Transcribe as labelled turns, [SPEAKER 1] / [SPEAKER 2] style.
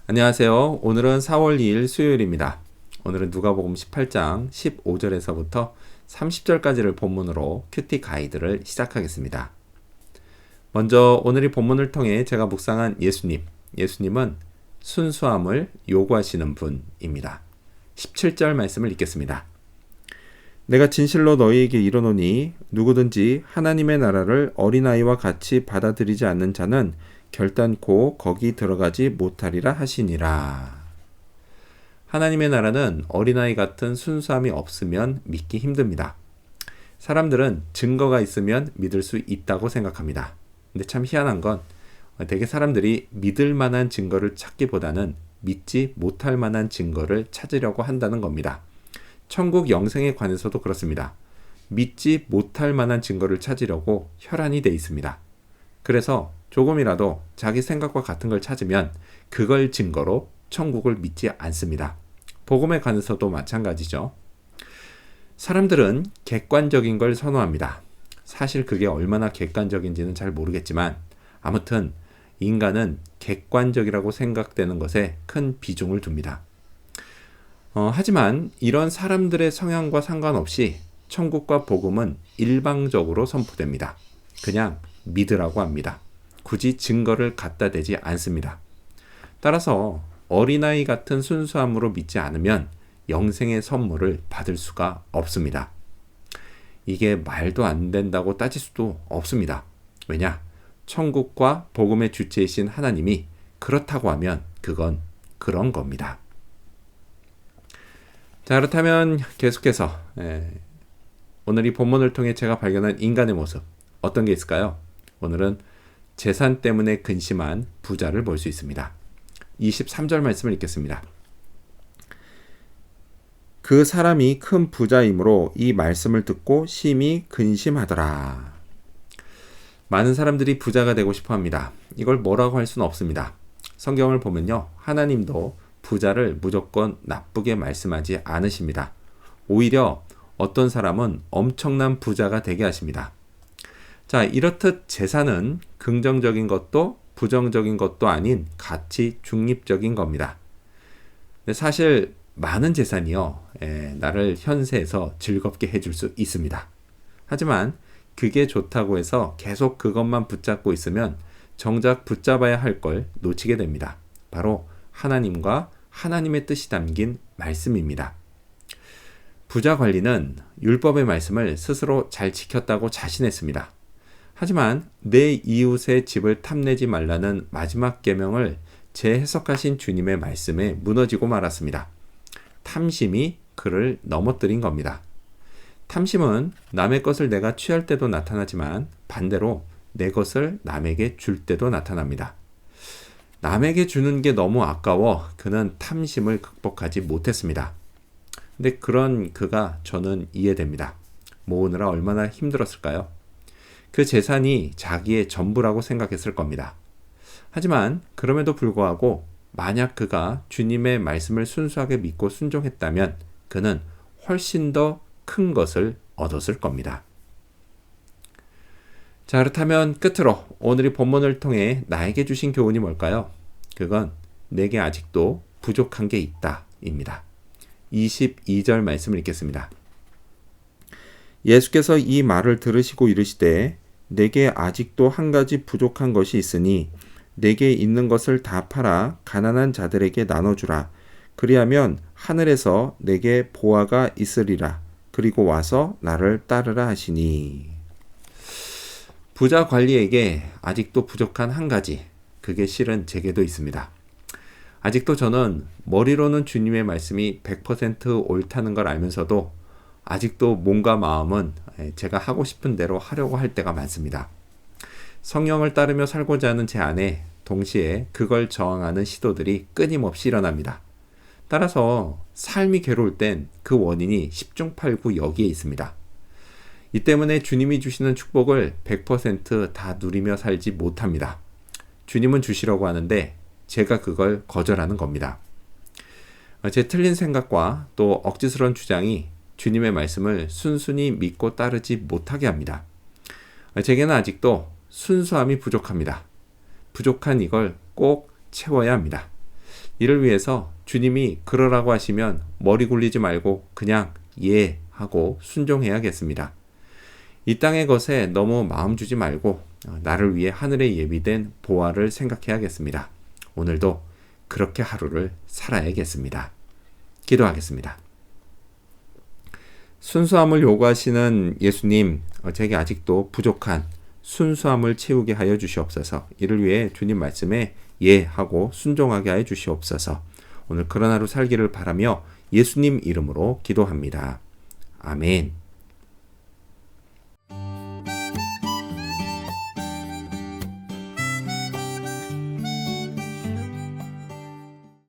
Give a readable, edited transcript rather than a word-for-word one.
[SPEAKER 1] 안녕하세요. 오늘은 4월 2일 수요일입니다. 오늘은 누가복음 18장 15절에서부터 30절까지를 본문으로 큐티 가이드를 시작하겠습니다. 먼저 오늘 이 본문을 통해 제가 묵상한 예수님은 순수함을 요구하시는 분입니다. 17절 말씀을 읽겠습니다. 내가 진실로 너희에게 이르노니 누구든지 하나님의 나라를 어린아이와 같이 받아들이지 않는 자는 결단코 거기 들어가지 못하리라 하시니라. 하나님의 나라는 어린아이 같은 순수함이 없으면 믿기 힘듭니다. 사람들은 증거가 있으면 믿을 수 있다고 생각합니다. 근데 참 희한한 건 대개 사람들이 믿을 만한 증거를 찾기보다는 믿지 못할 만한 증거를 찾으려고 한다는 겁니다. 천국 영생에 관해서도 그렇습니다. 믿지 못할 만한 증거를 찾으려고 혈안이 돼 있습니다. 그래서 조금이라도 자기 생각과 같은 걸 찾으면 그걸 증거로 천국을 믿지 않습니다. 복음에 관해서도 마찬가지죠. 사람들은 객관적인 걸 선호합니다. 사실 그게 얼마나 객관적인지는 잘 모르겠지만 아무튼 인간은 객관적이라고 생각되는 것에 큰 비중을 둡니다. 하지만 이런 사람들의 성향과 상관없이 천국과 복음은 일방적으로 선포됩니다. 그냥 믿으라고 합니다. 굳이 증거를 갖다 대지 않습니다. 따라서 어린아이 같은 순수함으로 믿지 않으면 영생의 선물을 받을 수가 없습니다. 이게 말도 안 된다고 따질 수도 없습니다. 왜냐? 천국과 복음의 주체이신 하나님이 그렇다고 하면 그건 그런 겁니다. 자, 그렇다면 계속해서 오늘 이 본문을 통해 제가 발견한 인간의 모습 어떤 게 있을까요? 오늘은 재산 때문에 근심한 부자를 볼 수 있습니다. 23절 말씀을 읽겠습니다. 그 사람이 큰 부자이므로 이 말씀을 듣고 심히 근심하더라. 많은 사람들이 부자가 되고 싶어 합니다. 이걸 뭐라고 할 수는 없습니다. 성경을 보면요, 하나님도 부자를 무조건 나쁘게 말씀하지 않으십니다. 오히려 어떤 사람은 엄청난 부자가 되게 하십니다. 자, 이렇듯 재산은 긍정적인 것도 부정적인 것도 아닌 가치 중립적인 겁니다. 근데 사실 많은 재산이요, 나를 현세에서 즐겁게 해줄 수 있습니다. 하지만 그게 좋다고 해서 계속 그것만 붙잡고 있으면 정작 붙잡아야 할 걸 놓치게 됩니다. 바로 하나님과 하나님의 뜻이 담긴 말씀입니다. 부자 관리는 율법의 말씀을 스스로 잘 지켰다고 자신했습니다. 하지만 내 이웃의 집을 탐내지 말라는 마지막 계명을 재해석하신 주님의 말씀에 무너지고 말았습니다. 탐심이 그를 넘어뜨린 겁니다. 탐심은 남의 것을 내가 취할 때도 나타나지만 반대로 내 것을 남에게 줄 때도 나타납니다. 남에게 주는 게 너무 아까워 그는 탐심을 극복하지 못했습니다. 근데 그런 그가 저는 이해됩니다. 모으느라 얼마나 힘들었을까요? 그 재산이 자기의 전부라고 생각했을 겁니다. 하지만 그럼에도 불구하고 만약 그가 주님의 말씀을 순수하게 믿고 순종했다면 그는 훨씬 더 큰 것을 얻었을 겁니다. 자, 그렇다면 끝으로 오늘 이 본문을 통해 나에게 주신 교훈이 뭘까요? 그건 내게 아직도 부족한 게 있다 입니다. 22절 말씀을 읽겠습니다. 예수께서 이 말을 들으시고 이르시되 내게 아직도 한 가지 부족한 것이 있으니 내게 있는 것을 다 팔아 가난한 자들에게 나눠주라. 그리하면 하늘에서 내게 보화가 있으리라. 그리고 와서 나를 따르라 하시니. 부자 관리에게 아직도 부족한 한 가지, 그게 실은 제게도 있습니다. 아직도 저는 머리로는 주님의 말씀이 100% 옳다는 걸 알면서도 아직도 몸과 마음은 제가 하고 싶은 대로 하려고 할 때가 많습니다. 성령을 따르며 살고자 하는 제 안에 동시에 그걸 저항하는 시도들이 끊임없이 일어납니다. 따라서 삶이 괴로울 땐 그 원인이 10중 8구 여기에 있습니다. 이 때문에 주님이 주시는 축복을 100% 다 누리며 살지 못합니다. 주님은 주시려고 하는데 제가 그걸 거절하는 겁니다. 제 틀린 생각과 또 억지스러운 주장이 주님의 말씀을 순순히 믿고 따르지 못하게 합니다. 제게는 아직도 순수함이 부족합니다. 부족한 이걸 꼭 채워야 합니다. 이를 위해서 주님이 그러라고 하시면 머리 굴리지 말고 그냥 예 하고 순종해야겠습니다. 이 땅의 것에 너무 마음 주지 말고 나를 위해 하늘에 예비된 보화를 생각해야겠습니다. 오늘도 그렇게 하루를 살아야겠습니다. 기도하겠습니다. 순수함을 요구하시는 예수님, 제게 아직도 부족한 순수함을 채우게 하여 주시옵소서. 이를 위해 주님 말씀에 예 하고 순종하게 하여 주시옵소서. 오늘 그런 하루 살기를 바라며 예수님 이름으로 기도합니다. 아멘.